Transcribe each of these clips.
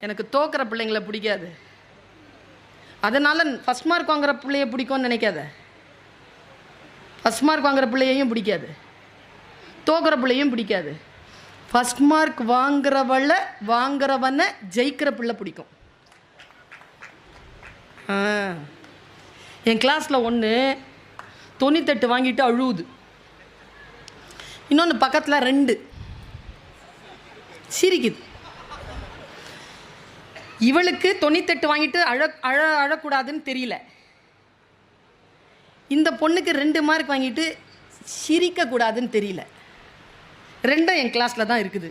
எனக்கு தோக்கிற பிள்ளைங்களை பிடிக்காது. அதனால் ஃபஸ்ட் மார்க் வாங்குற பிள்ளைய பிடிக்கும்னு நினைக்காத. ஃபஸ்ட் மார்க் வாங்குற பிள்ளையையும் பிடிக்காது, தோக்கிற பிள்ளையும் பிடிக்காது. ஃபஸ்ட் மார்க் வாங்குறவனை ஜெயிக்கிற பிள்ளை பிடிக்கும். என் கிளாஸில் ஒன்று 98 வாங்கிட்டு அழுவுது, இன்னொன்று பக்கத்தில் 2 சிரிக்குது. இவளுக்கு 98 வாங்கிட்டு அழக்கூடாதுன்னு தெரியல. இந்த பொண்ணுக்கு 2 மார்க் வாங்கிட்டு சிரிக்கக்கூடாதுன்னு தெரியல. 2 என் கிளாஸில் தான் இருக்குது.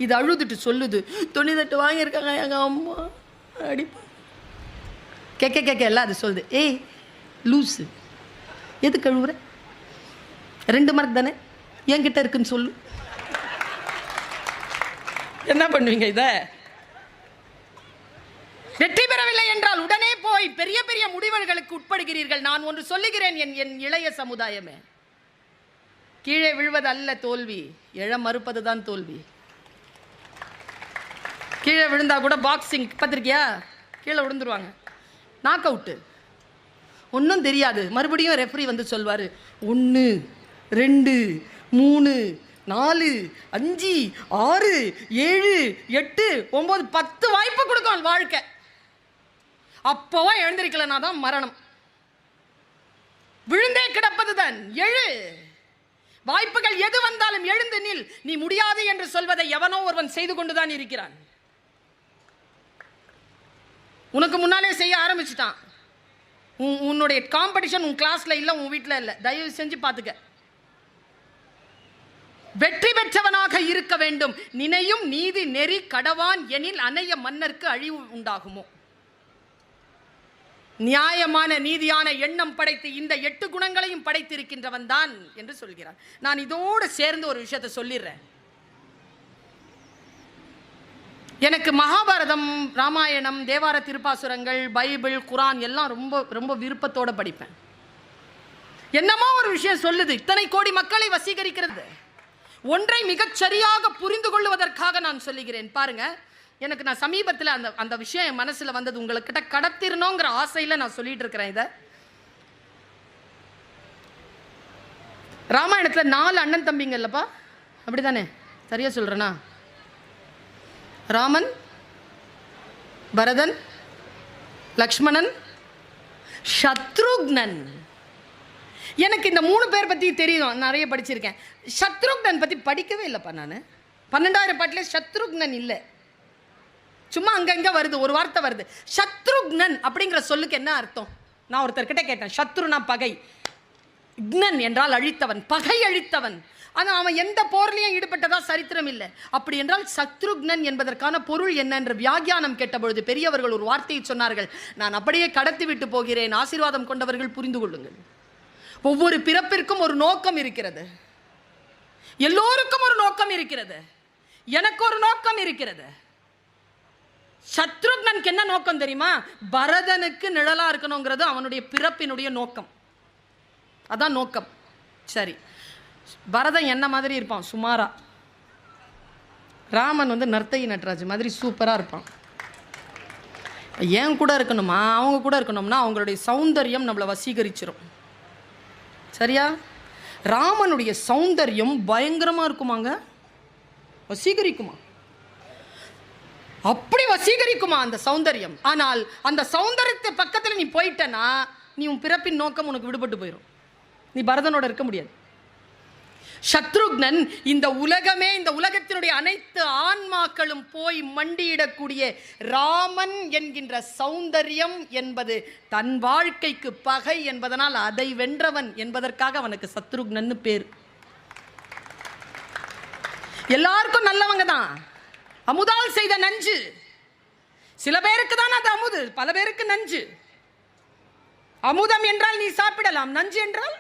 இது அழுதுட்டு சொல்லுது, 98 வாங்கியிருக்காங்க எங்கள் அம்மா அடிப்பா. கேட்க எல்லாம் அது சொல்லுது, ஏய் லூஸு, எதுக்கு அழுவுற? 2 மார்க் தானே என்கிட்ட இருக்குன்னு சொல்லு. என்ன பண்ணுவீங்க? இதை வெற்றி பெறவில்லை என்றால் உடனே போய் பெரிய பெரிய முடிவுகளுக்கு உட்படுகிறீர்கள். நான் ஒன்று சொல்லுகிறேன், என் இளைய சமுதாயமே, கீழே விழுவது அல்ல தோல்வி, எழ மறுப்பது தான் தோல்வி. கீழே விழுந்தா கூட பாக்ஸிங் பார்த்திருக்கியா, கீழே விழுந்துருவாங்க, நாக் அவுட்டு, ஒன்றும் தெரியாது. மறுபடியும் ரெஃப்ரி வந்து சொல்வார், 1 2 3 4 5 6 7 8 9 10 வாய்ப்பு கொடுக்கும் வாழ்க்கை. அப்போவா எழுந்திருக்கலனா தான் மரணம். விழுந்தே கிடப்பது தான். எழு, வாய்ப்புகள் எது வந்தாலும் எழுந்து நில். நீ முடியாது என்று சொல்வதை எவனோ ஒருவன் செய்து கொண்டுதான் இருக்கிறான். உனக்கு முன்னாலே செய்ய ஆரம்பிச்சுட்டான். உன்னுடைய காம்படிஷன் உன் கிளாஸ்ல இல்லை, உன் வீட்டில் இல்லை. தயவு செஞ்சு பார்த்துக்க. வெற்றி பெற்றவனாக இருக்க வேண்டும். நினையும் நீதி நெறி கடவான் எனில் அணைய மன்னருக்கு அழிவு உண்டாகுமோ. நியாயமான நீதியான எண்ணம் படைத்து இந்த 8 குணங்களையும் படைத்திருக்கின்றவன் தான் என்று சொல்கிறான். நான் இதோடு சேர்ந்து ஒரு விஷயத்தை சொல்லிடுறேன். எனக்கு மகாபாரதம், ராமாயணம், தேவார திருப்பாசுரங்கள், பைபிள், குரான் எல்லாம் ரொம்ப ரொம்ப விருப்பத்தோடு படிப்பேன். என்னமோ ஒரு விஷயம் சொல்லுது, இத்தனை கோடி மக்களை வசீகரிக்கிறது. ஒன்றை மிகச் சரியாக புரிந்து கொள்வதற்காக நான் சொல்லுகிறேன். பாருங்க, எனக்கு நான் சமீபத்தில் அந்த விஷயம் என் மனசில் வந்தது, உங்கள்கிட்ட கடத்திரணுங்கிற ஆசையில் நான் சொல்லிட்டு இருக்கிறேன். இதை ராமாயணத்தில் 4 அண்ணன் தம்பிங்க இல்லப்பா, அப்படிதானே? சரியா சொல்றேனா? ராமன், பரதன், லக்ஷ்மணன், சத்ருக்னன். எனக்கு இந்த 3 பேர் பற்றி தெரியும், நிறைய படிச்சிருக்கேன். சத்ருக்னன் பற்றி படிக்கவே இல்லைப்பா நான். 12,000 பாட்டிலே சத்ருக்னன் இல்லை, சும்மா அங்கங்க வருது, ஒரு வார்த்தை வருது. சத்ருக்னன் அப்படிங்கிற சொல்லுக்கு என்ன அர்த்தம்? நான் ஒருத்தர்கிட்ட கேட்டேன். சத்ருனா பகை, க்னன் என்றால் அழித்தவன், பகை அழித்தவன். ஆனால் அவன் எந்த போர்லையும் ஈடுபட்டதா சரித்திரம் இல்லை. அப்படி என்றால் சத்ருக்னன் என்பதற்கான பொருள் என்ன என்று வியாக்கியானம் கேட்டபொழுது பெரியவர்கள் ஒரு வார்த்தையை சொன்னார்கள். நான் அப்படியே கடத்தி விட்டு போகிறேன், ஆசீர்வாதம் கொண்டவர்கள் புரிந்து கொள்ளுங்கள். ஒவ்வொரு பிறப்பிற்கும் ஒரு நோக்கம் இருக்கிறது. எல்லோருக்கும் ஒரு நோக்கம் இருக்கிறது. எனக்கு ஒரு நோக்கம் இருக்கிறது. சத்ருக்னனுக்கு என்ன நோக்கம் தெரியுமா? பரதனுக்கு நிழலா இருக்கணுங்கிறது அவனுடைய பிறப்பினுடைய நோக்கம். அதான் நோக்கம். சரி, பரதன் என்ன மாதிரி இருப்பான்? சுமாரா. ராமன் நர்த்தகி நட்ராஜ் மாதிரி சூப்பரா இருப்பான். ஏன் கூட இருக்கணுமா, அவங்க கூட இருக்கணும்னா அவங்களுடைய சௌந்தரியம் நம்மளை வசீகரிச்சிடும். சரியா? ராமனுடைய சௌந்தரியம் பயங்கரமா இருக்குமாங்க, வசீகரிக்குமா, அப்படி வசீகரிக்குமா அந்த சௌந்தரியம். ஆனால் அந்த சௌந்தரியத்தை பக்கத்தில் நீ போயிட்டனா நீ உன் பிறப்பின் நோக்கம் உனக்கு விடுபட்டு போயிடும். நீ பரதனோட இருக்க முடியாது. சத்ருக்னன் இந்த உலகமே, இந்த உலகத்தினுடைய அனைத்து ஆன்மாக்களும் போய் மண்டியிடக்கூடிய ராமன் என்கின்ற சௌந்தரியம் என்பது தன் வாழ்க்கைக்கு பகை என்பதனால் அதை வென்றவன் என்பதற்காக அவனுக்கு சத்ருக்னன் பேர். எல்லாருக்கும் நல்லவங்க தான். அமுதால் செய்த நஞ்சு சில பேருக்கு தான் அது அமுது, பல பேருக்கு நஞ்சு. அமுதம் என்றால் நீ சாப்பிடலாம், நஞ்சு என்றால்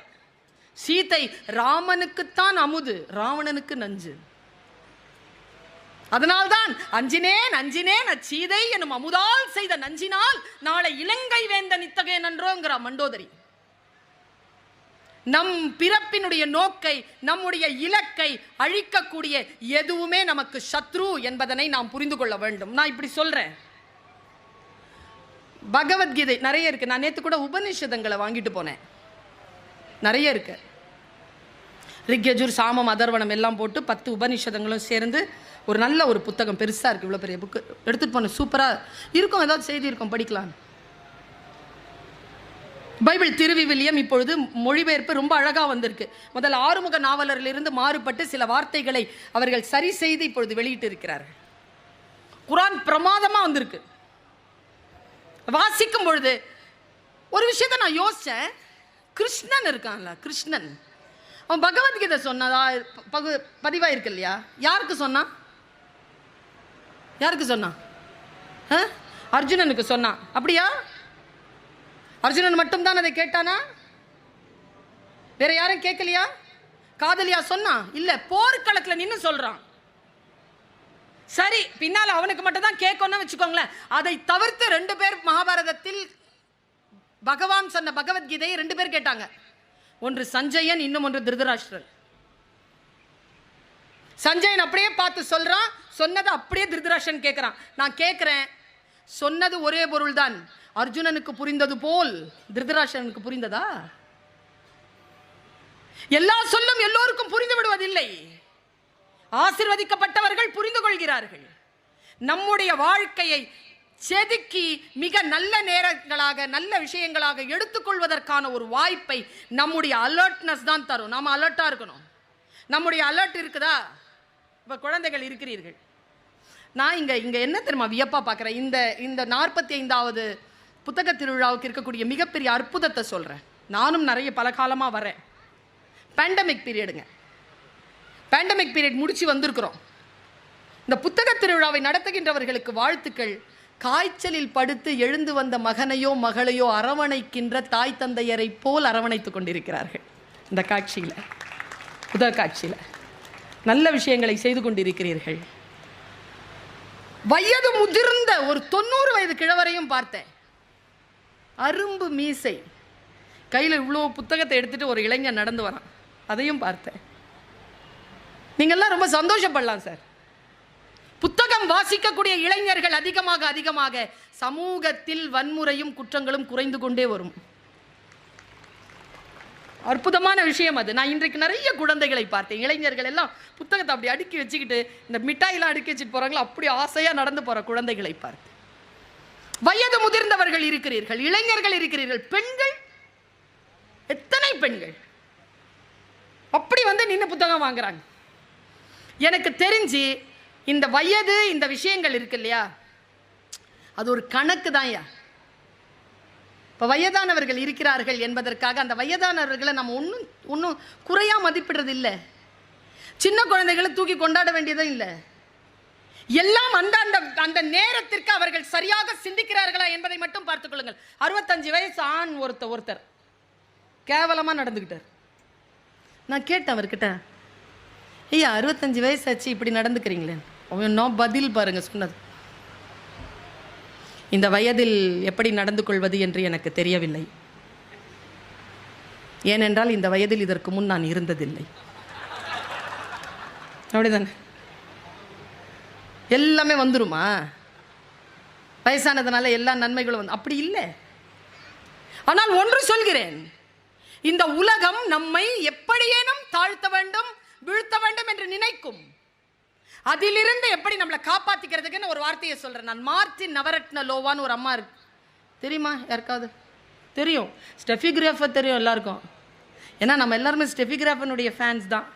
சீதை ராமனுக்குத்தான் அமுது, ராவணனுக்கு நஞ்சு. அதனால்தான் அஞ்சினேன் அஞ்சினேன் அச்சீதை எனும் அமுதால் செய்த நஞ்சினால் நாளை இலங்கை வேந்தன் இத்தகைய நன்றோங்கிற மண்டோதரி. நம் பிறப்பினுடைய நோக்கை, நம்முடைய இலக்கை அழிக்கக்கூடிய எதுவுமே நமக்கு சத்ரு என்பதனை நாம் புரிந்து கொள்ள வேண்டும். நான் இப்படி சொல்றேன். பகவத்கீதை நிறைய இருக்கு. நான் நேற்று கூட உபநிஷதங்களை வாங்கிட்டு போனேன். நிறைய இருக்கு. ரிக்யஜுர், சாமம், அதர்வனம் எல்லாம் போட்டு 10 உபநிஷதங்களும் சேர்ந்து ஒரு நல்ல ஒரு புத்தகம். பெருசாக இருக்குது. இவ்வளோ பெரிய புக்கு எடுத்துகிட்டு போனேன். சூப்பராக இருக்கும். ஏதாவது செய்தி இருக்கும், படிக்கலாம். பைபிள் திருவிவிலியம் இப்பொழுது மொழிபெயர்ப்பு ரொம்ப அழகாக வந்திருக்கு. முதல் ஆறுமுக நாவலரிலிருந்து மாறுபட்டு சில வார்த்தைகளை அவர்கள் சரி செய்து இப்பொழுது வெளியிட்டு இருக்கிறார்கள். குரான் பிரமாதமாக வந்திருக்கு. வாசிக்கும் பொழுது ஒரு விஷயத்தை நான் யோசித்தேன். கிருஷ்ணன் இருக்கான்ல, கிருஷ்ணன் அவன் பகவத்கீதை சொன்னதா பதிவாயிருக்கு இல்லையா? யாருக்கு சொன்னான்? யாருக்கு சொன்னான்? அர்ஜுனனுக்கு சொன்னான். அப்படியா? அர்ஜுனன் மட்டும்தான் அதை கேட்டானா? வேற யாரும் கேட்கலையா? காதலியா சொன்னான்? இல்ல, போர்க்களத்தில் நின்று சொல்றான். சரி, பின்னால அவனுக்கு மட்டும் தான் கேட்கணும்னு வச்சுக்கோங்களேன். அதை தவிர்த்து 2 பேர் மகாபாரதத்தில் பகவான் சொன்ன பகவத்கீதையை 2 பேர் கேட்டாங்க. ஒன்று சஞ்சயன், இன்னும் ஒன்று திருதராஷ்டிரன். சஞ்சயன் அப்படியே பார்த்து சொல்றான், சொன்னது அப்படியே திருதராஷ்டிரன் கேட்கிறான். நான் கேட்கிறேன், சொன்னது ஒரே பொருள் தான். அர்ஜுனனுக்கு புரிந்தது போல் திருதராஷ்டிரனுக்கு புரிந்ததா? எல்லா சொல்லும் எல்லோருக்கும் புரிந்து விடுவதில்லை. ஆசீர்வதிக்கப்பட்டவர்கள் புரிந்து கொள்கிறார்கள். நம்முடைய வாழ்க்கையை செதுக்கி மிக நல்ல நேரங்களாக, நல்ல விஷயங்களாக எடுத்துக்கொள்வதற்கான ஒரு வாய்ப்பை நம்முடைய அலர்ட்னஸ் தான் தரும். நாம அலர்ட்டா இருக்கணும். நம்முடைய அலர்ட் இருக்குதா? இப்போ குழந்தைகள் இருக்கிறீர்கள். நான் இங்க என்ன தெரியுமா வியப்பா பார்க்குறேன்? இந்த 45வது புத்தக திருவிழாவுக்கு இருக்கக்கூடிய மிகப்பெரிய அற்புதத்தை சொல்கிறேன். நானும் நிறைய பல காலமாக வரேன். பேண்டமிக் பீரியடுங்க. பேண்டமிக் பீரியட் முடிச்சு வந்திருக்கிறோம். இந்த புத்தக திருவிழாவை நடத்துகின்றவர்களுக்கு வாழ்த்துக்கள். காய்ச்சலில் படுத்து எழுந்து வந்த மகனையோ மகளையோ அரவணைக்கின்ற தாய் தந்தையரை போல் அரவணைத்துக் கொண்டிருக்கிறார்கள். இந்த காட்சியில், புத்தக காட்சியில் நல்ல விஷயங்களை செய்து கொண்டிருக்கிறீர்கள். வயது முதிர்ந்த ஒரு 90 வயது கிழவரையும் பார்த்தேன். அரும்பு மீசை, கையில் இவ்வளோ புத்தகத்தை எடுத்துட்டு ஒரு இளைஞர் நடந்து வரான். அதையும் பார்த்தேன். நீங்கள்லாம் ரொம்ப சந்தோஷப்படலாம் சார். புத்தகம் வாசிக்கக்கூடிய இளைஞர்கள் அதிகமாக அதிகமாக சமூகத்தில் வன்முறையும் குற்றங்களும் குறைந்து கொண்டே வரும். அற்புதமான விஷயம் அது. நான் இன்றைக்கு நிறைய குழந்தைகளை பார்த்தேன். இளைஞர்கள் எல்லாம் புத்தகத்தை அப்படி அடுக்கி வச்சுக்கிட்டு, இந்த மிட்டாயெல்லாம் அடுக்கி வச்சுட்டு போறாங்களோ அப்படி ஆசையாக நடந்து போகிற குழந்தைகளை பார்த்து. வயது முதிர்ந்தவர்கள் இருக்கிறீர்கள், இளைஞர்கள் இருக்கிறீர்கள், பெண்கள், எத்தனை பெண்கள் அப்படி வந்து நின்று புத்தகம் வாங்குறாங்க. எனக்கு தெரிஞ்சு இந்த வயது, இந்த விஷயங்கள் இருக்கு இல்லையா, அது ஒரு கணக்கு தான். இப்போ வயதானவர்கள் இருக்கிறார்கள் என்பதற்காக அந்த வயதானவர்களை நம்ம ஒன்றும் குறையா மதிப்பிடுறது இல்லை. சின்ன குழந்தைகளை தூக்கி கொண்டாட வேண்டியதும் இல்லை. எல்லாம் அந்த நேரத்திற்கு அவர்கள் சரியாக சிந்திக்கிறார்களா என்பதை மட்டும் பார்த்துக் கொள்ளுங்கள். 65 வயசு ஆண் ஒருத்தர் கேவலமாக நடந்துக்கிட்டார். நான் கேட்டேன் அவர்கிட்ட, ஐயா 65 வயசு ஆச்சு இப்படி நடந்துக்கிறீங்களே? அவன் பதில் பாருங்க சொன்னது, இந்த வயதில் எப்படி நடந்து கொள்வது என்று எனக்கு தெரியவில்லை. ஏனென்றால் இந்த வயதில் இதற்கு முன் நான் இருந்ததில்லை. அப்படிதானே? எல்லாமே வந்துருமா? வயசானதுனால எல்லா நன்மைகளும் வந்து அப்படி இல்லை. ஆனால் ஒன்று சொல்கிறேன், இந்த உலகம் நம்மை எப்படியேனும் தாழ்த்த வேண்டும், வீழ்த்த வேண்டும் என்று நினைக்கும். அதிலிருந்து எப்படி நம்மளை காப்பாற்றிக்கிறதுக்குன்னு ஒரு வார்த்தையை சொல்கிறேன் நான். மார்டின் நவரத்னலோவான்னு ஒரு அம்மா இருக்கு, தெரியுமா யாருக்காவது? தெரியும். ஸ்டெஃபி கிராஃபர் தெரியும் எல்லாருக்கும். ஏன்னா நம்ம எல்லாருமே ஸ்டெஃபி கிராஃபனுடைய ஃபேன்ஸ் தான்.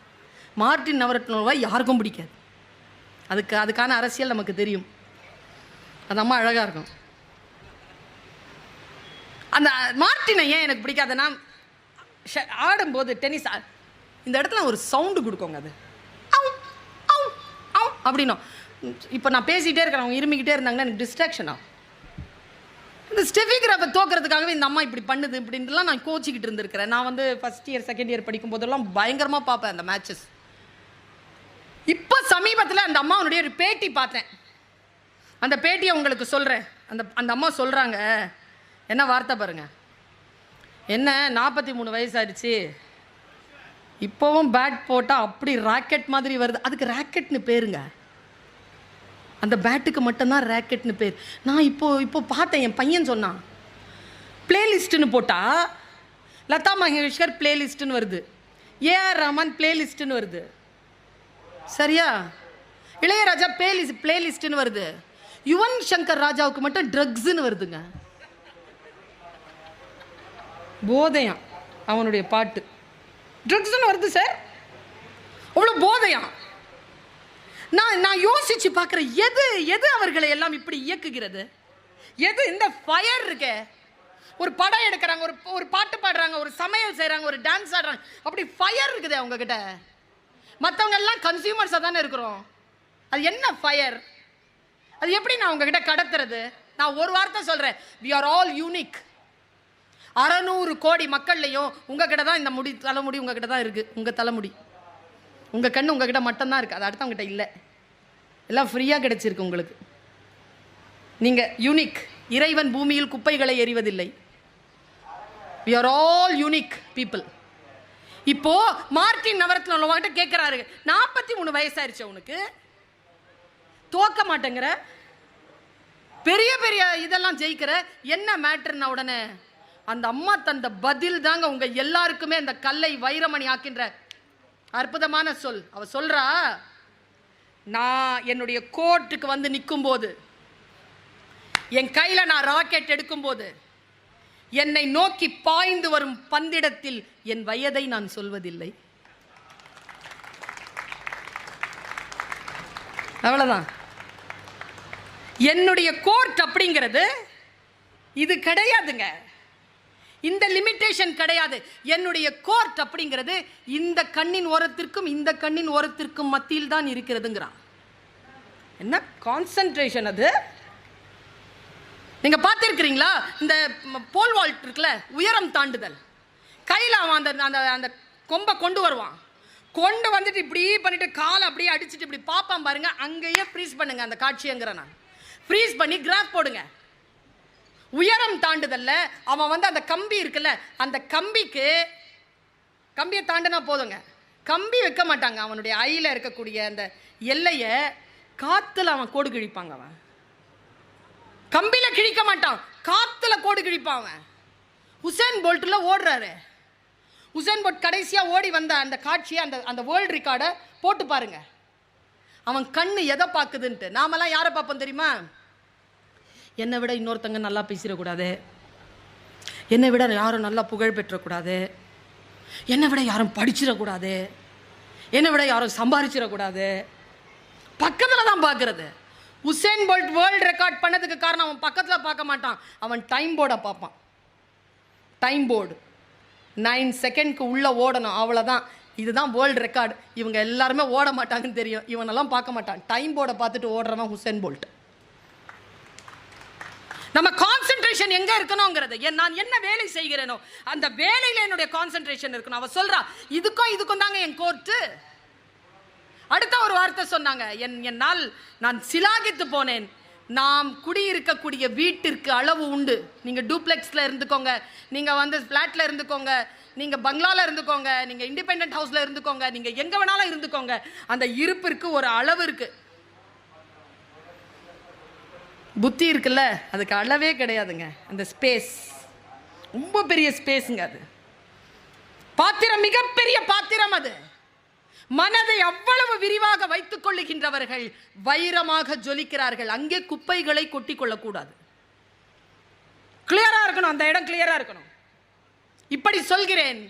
மார்டின் நவரத்னலோவா யாருக்கும் பிடிக்காது. அதுக்கான அரசியல் நமக்கு தெரியும். அந்த அம்மா அழகாக இருக்கும். அந்த மார்டினை ஏன் எனக்கு பிடிக்காதுன்னா, ஆடும்போது டென்னிஸ் இந்த இடத்துல ஒரு சவுண்டு கொடுக்குங்க, அது அப்படின்னும். இப்போ நான் பேசிகிட்டே இருக்கிறேன், அவங்க இருமிக்கிட்டே இருந்தாங்கன்னா எனக்கு டிஸ்ட்ராக்ஷன் ஆகும். இந்த ஸ்டெஃபி கிராஃபர் தோக்கிறதுக்காகவே இந்த அம்மா இப்படி பண்ணுது இப்படின்ட்டுலாம் நான் கோச்சிக்கிட்டு இருந்திருக்கிறேன். நான் வந்து ஃபஸ்ட் இயர் செகண்ட் இயர் படிக்கும் போதெல்லாம் பயங்கரமாக பார்ப்பேன் அந்த மேட்சஸ். இப்போ சமீபத்தில் அந்த அம்மாவுடைய ஒரு பேட்டி பார்த்தேன். அந்த பேட்டியை உங்களுக்கு சொல்கிறேன். அந்த அம்மா சொல்கிறாங்க, என்ன வார்த்தை பாருங்க, என்ன 43 வயசு ஆயிடுச்சு, இப்போவும் பேட் போட்டால் அப்படி ராக்கெட் மாதிரி வருது. அதுக்கு ராக்கெட்னு பேருங்க. அந்த பேட்டுக்கு மட்டும்தான் ராக்கெட்னு பேர். நான் இப்போ பார்த்தேன், என் பையன் சொன்னான், பிளேலிஸ்ட்டுன்னு போட்டால் லதா மங்கேஷ்கர் பிளேலிஸ்ட்டுன்னு வருது, ஏஆர் ரஹ்மான் பிளேலிஸ்ட்டுன்னு வருது, சரியா? இளையராஜா பிளேலிஸ்ட்டுன்னு வருது, யுவன் சங்கர் ராஜாவுக்கு மட்டும் ட்ரக்ஸுன்னு வருதுங்க. போதையாம் அவனுடைய பாட்டு, ட்ரக்ஸ்ன்னு வருது சார். அவ்வளோ போதையாம். நான் யோசிச்சு பார்க்குறேன், எது அவர்களை எல்லாம் இப்படி இயக்குகிறது? எது இந்த ஃபயர் இருக்கே? ஒரு படம் எடுக்கிறாங்க, ஒரு பாட்டு பாடுறாங்க, ஒரு சமையல் செய்கிறாங்க, ஒரு டான்ஸ் ஆடுறாங்க, அப்படி ஃபயர் இருக்குது அவங்க கிட்ட. மற்றவங்க எல்லாம் கன்சியூமர்ஸாக தானே இருக்கிறோம். அது என்ன ஃபயர்? அது எப்படி நான் உங்ககிட்ட கடத்துறது? நான் ஒரு வார்த்தை சொல்கிறேன், வி ஆர் ஆல் யூனிக். 600 கோடி மக்கள்லையும் உங்ககிட்ட தான் இந்த தலைமுடி உங்ககிட்ட தான் இருக்குது. உங்கள் தலைமுடி, உங்கள் கண்ணு உங்ககிட்ட மட்டும்தான் இருக்குது, அது அடுத்தவங்ககிட்ட இல்லை. எல்லாம் ஃப்ரீயாக கிடைச்சிருக்கு உங்களுக்கு. நீங்கள் யூனிக். இறைவன் பூமியில் குப்பைகளை எறிவதில்லை. We are all unique people. இப்போ மார்டின் நவரத்ன உள்ளவங்கிட்ட கேட்குறாரு, 43 வயசாயிருச்சு உனக்கு, தோக்க மாட்டேங்கிற, பெரிய பெரிய இதெல்லாம் ஜெயிக்கிற, என்ன மேட்டர்னா உடனே அந்த அம்மா தந்த பதில் தாங்க உங்க எல்லாருக்குமே அந்த கல்லை வைரமணி ஆக்கின்ற அற்புதமான சொல். அவ சொல்றா, நான் என்னுடைய கோர்ட்டுக்கு வந்து நிற்கும் போது, என் கையில நான் ராக்கெட் எடுக்கும் போது, என்னை நோக்கி பாய்ந்து வரும் பந்திடத்தில் என் வயதை நான் சொல்வதில்லை. அவ்வளவுதான். என்னுடைய கோர்ட் அப்படிங்கிறது இது கிடையாதுங்க. இந்த லிமிட்டேஷன் கிடையாது. என்னுடைய கோர்ட் அப்படிங்கிறது இந்த கண்ணின் ஓரத்திற்கும் இந்த கண்ணின் ஓரத்திற்கும் மத்தியில் தான் இருக்கிறதுங்கிறான். என்ன கான்சென்ட்ரேஷன் அது! நீங்க பார்த்திருக்கிறீங்களா? இந்த போல் வால்ட் இருக்குல்ல, உயரம் தாண்டுதல், கையில் அவன் அந்த அந்த கொம்பை கொண்டு வருவான், கொண்டு வந்துட்டு இப்படி பண்ணிட்டு காலை அப்படியே அடிச்சுட்டு இப்படி பார்ப்பான் பாருங்க. அங்கேயே ஃப்ரீஸ் பண்ணுங்க அந்த காட்சிங்கிற, நான் ஃப்ரீஸ் பண்ணி கிராஃப் போடுங்க. உயரம் தாண்டுதல்ல அவன் வந்து அந்த கம்பி இருக்குல்ல, அந்த கம்பியை தாண்டினா போதுங்க, கம்பி வைக்க மாட்டாங்க. அவனுடைய ஐயில் இருக்கக்கூடிய அந்த எல்லையை காத்துல அவன் கோடு கிழிப்பாங்க. அவன் கம்பியில கிழிக்க மாட்டான், காத்துல கோடு கிழிப்பான் அவன். உசேன் போல்ட்ல ஓடுறாரு. உசேன் போல்ட் கடைசியா ஓடி வந்த அந்த காட்சியை, அந்த வேர்ல்டு ரெக்கார்டை போட்டு பாருங்க. அவன் கண்ணு எதை பார்க்குதுன்ட்டு. நாமெல்லாம் யாரை பார்ப்போம் தெரியுமா? என்னை விட இன்னொருத்தங்க நல்லா பேசிடக்கூடாது, என்னை விட யாரும் நல்லா புகழ் பெற்றக்கூடாது, என்னை விட யாரும் படிச்சிடக்கூடாது, என்னை விட யாரும் சம்பாதிச்சிடக்கூடாது, பக்கத்தில் தான் பார்க்கறது. உசேன் போல்ட் வேர்ல்டு ரெக்கார்ட் பண்ணதுக்கு காரணம் அவன் பக்கத்தில் பார்க்க மாட்டான், அவன் டைம் போர்டை பார்ப்பான். டைம் போர்டு 9 செகண்ட்க்கு உள்ள ஓடணும், அவ்வளோதான். இதுதான் வேர்ல்டு ரெக்கார்டு. இவங்க எல்லாருமே ஓட மாட்டாங்கன்னு தெரியும், இவனெல்லாம் பார்க்க மாட்டான். டைம் போர்டை பார்த்துட்டு ஓடுறவன் உசேன் போல்ட். நம்ம கான்சென்ட்ரேஷன் எங்க இருக்கணும்ங்கிறது, நான் என்ன வேலை செய்கிறேனோ அந்த வேலையில என்னுடைய கான்சென்ட்ரேஷன் இருக்கணும். அவ சொல்றா, இதுக்கும் தாங்க என் கோர்ட்டு. அடுத்த ஒரு வார்த்தை சொன்னாங்க, என்னால் நான் சிலாகித்து போனேன். நாம் குடியிருக்கக்கூடிய வீட்டிற்கு அளவு உண்டு. நீங்க டூப்ளெக்ஸ்ல இருந்துக்கோங்க, நீங்க வந்து பிளாட்ல இருந்துக்கோங்க, நீங்க பங்களால இருந்துக்கோங்க, நீங்க இண்டிபெண்டன்ட் ஹவுஸ்ல இருந்துக்கோங்க, நீங்க எங்க வேணாலும் இருந்துக்கோங்க, அந்த இருப்பிற்கு ஒரு அளவு இருக்கு. புத்தி இருக்குல்ல, அதுக்கு அளவே கிடையாதுங்க. அந்த ஸ்பேஸ் ரொம்ப பெரிய ஸ்பேஸுங்க. அது பாத்திரம், மிகப்பெரிய பாத்திரம். அது மனதை அவ்வளவு விரிவாக வைத்துக் கொள்ளுகின்றவர்கள் வைரமாக ஜொலிக்கிறார்கள். அங்கே குப்பைகளை கொட்டி கொள்ளக்கூடாது. கிளியரா இருக்கணும், அந்த இடம் கிளியரா இருக்கணும். இப்படி சொல்கிறேன்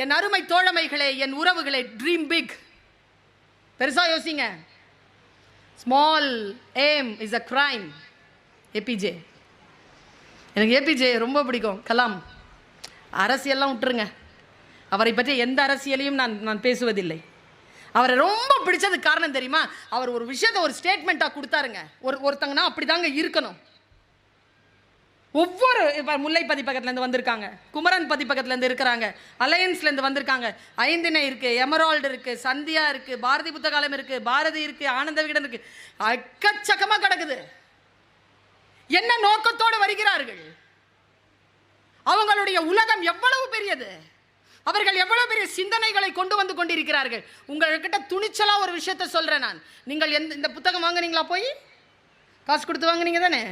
என் அருமை தோழமைகளே, என் உறவுகளே, ட்ரீம் பிக். பெருசா யோசிங்க. Small aim is a crime. APJ, எனக்கு ஏபிஜே ரொம்ப பிடிக்கும். கலாம், அரசியல்லாம் விட்டுருங்க, அவரை பற்றி எந்த அரசியலையும் நான் பேசுவதில்லை. அவரை ரொம்ப பிடிச்சது காரணம் தெரியுமா? அவர் ஒரு விஷயத்தை ஒரு ஸ்டேட்மெண்ட்டாக கொடுத்தாருங்க. ஒருத்தங்கன்னா அப்படி தாங்க இருக்கணும். ஒவ்வொரு முல்லை பதிப்பகத்துலேருந்து வந்திருக்காங்க, குமரன் பதிப்பகத்துலேருந்து இருக்கிறாங்க, அலையன்ஸ்லேருந்து வந்திருக்காங்க, ஐந்தினை இருக்குது, எமரால்டு இருக்குது, சந்தியா இருக்குது, பாரதி புத்தகாலம் இருக்குது, பாரதி இருக்குது, ஆனந்த விகடன் இருக்குது, அக்கச்சக்கமாக கிடக்குது. என்ன நோக்கத்தோடு வருகிறார்கள்? அவங்களுடைய உலகம் எவ்வளவு பெரியது! அவர்கள் எவ்வளவு பெரிய சிந்தனைகளை கொண்டு வந்து கொண்டிருக்கிறார்கள். உங்கள்கிட்ட துணிச்சலா ஒரு விஷயத்தை சொல்றேன் நான். நீங்கள் இந்த புத்தகம் வாங்குனீங்களா? போய் காசு கொடுத்து வாங்குனீங்க தானே?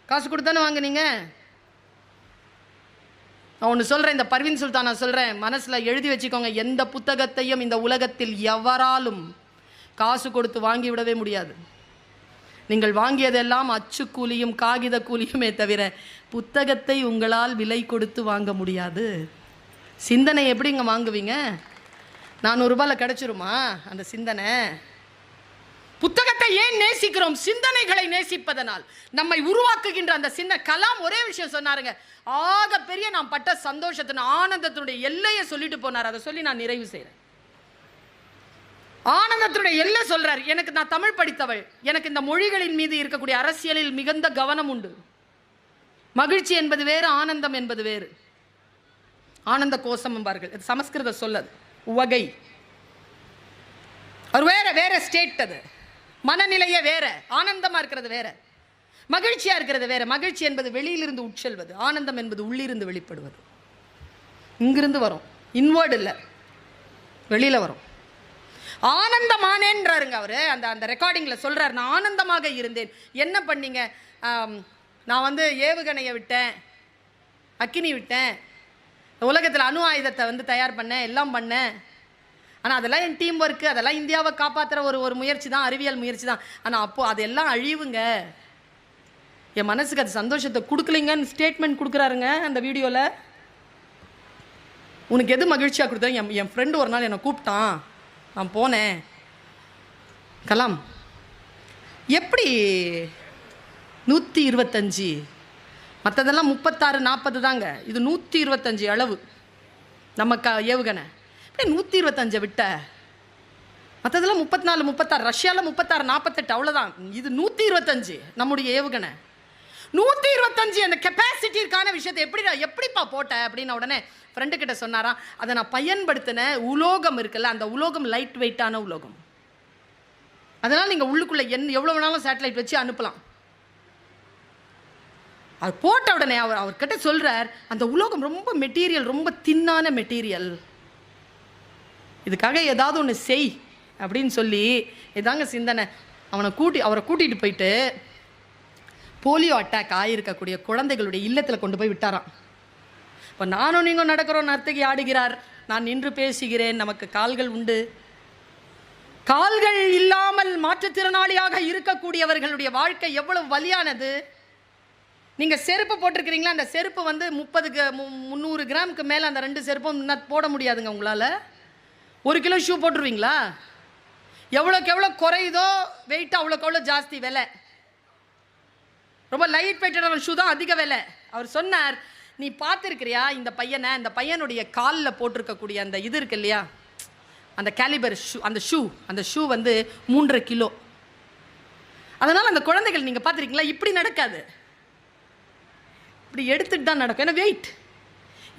காசு கொடுத்தானே வாங்குனீங்க? நான் ஒன்று சொல்றேன், இந்த பர்வீன் சுல்தான் நான் சொல்றேன், மனசுல எழுதி வச்சுக்கோங்க. எந்த புத்தகத்தையும் இந்த உலகத்தில் எவராலும் காசு கொடுத்து வாங்கி விடவே முடியாது. நீங்கள் வாங்கியதெல்லாம் அச்சு கூலியும் காகித கூலியுமே தவிர புத்தகத்தை உங்களால் விலை கொடுத்து வாங்க முடியாது. சிந்தனை எப்படிங்க வாங்குவீங்க? 400 ரூபாயில் கிடைச்சிருமா அந்த சிந்தனை? புத்தகத்தை ஏன் நேசிக்கிறோம்? சிந்தனைகளை நேசிப்பதனால். நம்மை உருவாக்குகின்ற அந்த கலாம் ஒரே விஷயம் சொன்னாருங்க, ஆக பெரிய நான் பட்ட சந்தோஷத்தின் ஆனந்தத்தினுடைய எல்லையை சொல்லிட்டு போனார். அதை சொல்லி நான் நிறைவு செய்கிறேன். ஆனந்தத்தினுடைய எல்லை சொல்றார். எனக்கு, நான் தமிழ் படித்தவள், எனக்கு இந்த மொழிகளின் மீது இருக்கக்கூடிய அரசியலில் மிகுந்த கவனம் உண்டு. மகிழ்ச்சி என்பது வேறு, ஆனந்தம் என்பது வேறு. ஆனந்த கோஷம் என்பார்கள், இது சமஸ்கிருத சொல்லது, உவகை. அது வேற வேற ஸ்டேட், அது மனநிலையே வேற. ஆனந்தமா இருக்கிறது வேற, மகிழ்ச்சியா இருக்கிறது வேற. மகிழ்ச்சி என்பது வெளியிலிருந்து உட்செல்வது, ஆனந்தம் என்பது உள்ளிருந்து வெளிப்படுவது. இங்கிருந்து வரும், இன்வர்டு இல்லை, வெளியில வரும். ஆனந்தமானேன்றாருங்க அவரு. அந்த ரெக்கார்டிங்ல சொல்றாரு, நான் ஆனந்தமாக இருந்தேன். என்ன பண்ணீங்க? நான் வந்து ஏவுகணையை விட்டேன், அக்கினி விட்டேன், உலகத்தில் அணு ஆயுதத்தை வந்து தயார் பண்ணேன், எல்லாம் பண்ணேன். ஆனால் அதெல்லாம் என் டீம் ஒர்க்கு, அதெல்லாம் இந்தியாவை காப்பாற்றுற ஒரு முயற்சி தான், அறிவியல் முயற்சி தான். ஆனால் அப்போது அதெல்லாம் அழிவுங்க, என் மனசுக்கு அது சந்தோஷத்தை கொடுக்கலைங்கன்னு ஸ்டேட்மெண்ட் கொடுக்குறாருங்க அந்த வீடியோவில். உனக்கு எது மகிழ்ச்சியாக கொடுத்தா? என் ஃப்ரெண்டு ஒரு நாள் என்னை கூப்பிட்டான், நான் போனேன். கலாம் எப்படி 125, மற்றதெல்லாம் 36 40 தாங்க, இது 125 அளவு நம்ம ஏவுகணை. எப்படி 125 விட்ட? மற்றதெல்லாம் 34 36, ரஷ்யாவில் 36 48 அவ்வளோதான். இது 125 நம்முடைய ஏவுகணை. 125 அந்த கெப்பாசிட்டிக்கான விஷயத்தை எப்படிப்பா போட்ட அப்படின்ன உடனே ஃப்ரெண்டு கிட்ட சொன்னாராம், அதை நான் பயன்படுத்தின உலோகம் இருக்குல்ல, அந்த உலோகம் லைட் வெயிட்டான உலோகம். அதனால் நீங்கள் உள்ளுக்குள்ளே எவ்வளோ வேணாலும் சேட்டலைட் வச்சு அனுப்பலாம். அது போட்ட உடனே அவர்கிட்ட சொல்கிறார், அந்த உலோகம் ரொம்ப மெட்டீரியல், ரொம்ப தின்னான மெட்டீரியல், இதுக்காக ஏதாவது ஒன்று செய் அப்படின்னு சொல்லி இதாங்க சிந்தனை. அவரை கூட்டிகிட்டு போயிட்டு போலியோ அட்டாக் ஆகியிருக்கக்கூடிய குழந்தைகளுடைய இல்லத்தில் கொண்டு போய் விட்டாராம். இப்போ நானும் நீங்கள் நடக்கிறோம், நர்த்தகி ஆடுகிறார், நான் நின்று பேசுகிறேன், நமக்கு கால்கள் உண்டு. கால்கள் இல்லாமல் மாற்றுத்திறனாளியாக இருக்கக்கூடியவர்களுடைய வாழ்க்கை எவ்வளவு வலியானது. நீங்கள் செருப்பு போட்டிருக்கிறீங்களா, அந்த செருப்பு வந்து 300 கிராமுக்கு மேலே அந்த 2 செருப்பும் போட முடியாதுங்க உங்களால். 1 கிலோ ஷூ போட்டுருவீங்களா? எவ்வளோக்கு எவ்வளோ குறையுதோ வெயிட் அவ்வளோக்கு எவ்வளோ ஜாஸ்தி விலை. ரொம்ப லைட் வெயிட்டான ஷூ தான் அதிக விலை. அவர் சொன்னார், நீ பார்த்துருக்கிறியா இந்த பையனை? அந்த பையனுடைய காலில் போட்டிருக்கக்கூடிய அந்த இது இருக்கு இல்லையா, அந்த கேலிபர் ஷூ, அந்த ஷூ வந்து 3.5 கிலோ. அதனால் அந்த குழந்தைகள் நீங்கள் பார்த்துருக்கீங்களா, இப்படி நடக்காது, இப்படி எடுத்துகிட்டு தான் நடக்கும். ஏன்னா வெயிட்,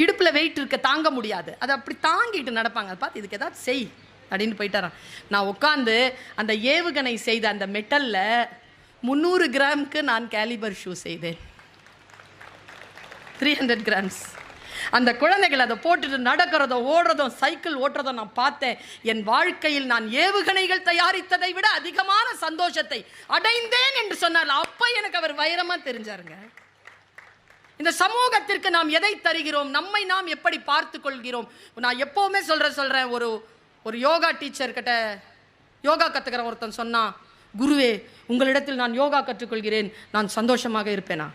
இடுப்பில் வெயிட் இருக்க தாங்க முடியாது, அதை அப்படி தாங்கிட்டு நடப்பாங்க. அதை பார்த்து இதுக்கு ஏதாவது செய் அப்படின்னு போயிட்டாரான். நான் உட்காந்து அந்த ஏவுகணை செய்த அந்த மெட்டலில் 300 கிராமுக்கு நான் கேலிபர் ஷூ செய்தேன், 300 கிராம்ஸ். அந்த குழந்தைகள் அதை போட்டுட்டு நடக்கிறதோ ஓடுறதும் சைக்கிள் ஓட்டுறதும் நான் பார்த்தேன். என் வாழ்க்கையில் நான் ஏவுகணைகள் தயாரித்ததை விட அதிகமான சந்தோஷத்தை அடைந்தேன் என்று சொன்னார். அப்போ எனக்கு அவர் வைரமாக தெரிஞ்சாருங்க. இந்த சமூகத்திற்கு நாம் எதை தருகிறோம், நம்மை நாம் எப்படி பார்த்து கொள்கிறோம். நான் எப்போவுமே சொல்கிறேன், ஒரு யோகா டீச்சர் கிட்ட யோகா கற்றுக்கிற ஒருத்தன் சொன்னான், குருவே உங்களிடத்தில் நான் யோகா கற்றுக்கொள்கிறேன், நான் சந்தோஷமாக இருப்பேனா?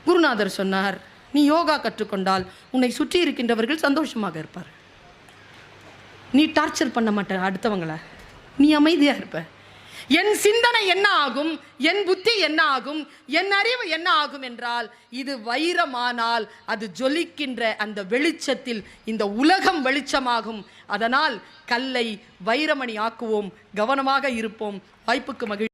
குருநாதர் சொன்னார், நீ யோகா கற்றுக்கொண்டால் உன்னை சுற்றி இருக்கின்றவர்கள் சந்தோஷமாக இருப்பார். நீ டார்ச்சர் பண்ண மாட்ட அடுத்தவங்களை, நீ அமைதியாக இருப்ப. என் சிந்தனை என்ன ஆகும், என் புத்தி என்ன ஆகும், என் அறிவு என்ன ஆகும் என்றால், இது வைரமானால் அது ஜொலிக்கின்ற அந்த வெளிச்சத்தில் இந்த உலகம் வெளிச்சமாகும். அதனால் கல்லை வைரமணி ஆக்குவோம், கவனமாக இருப்போம். வாய்ப்புக்கு மகிழ்ச்சி.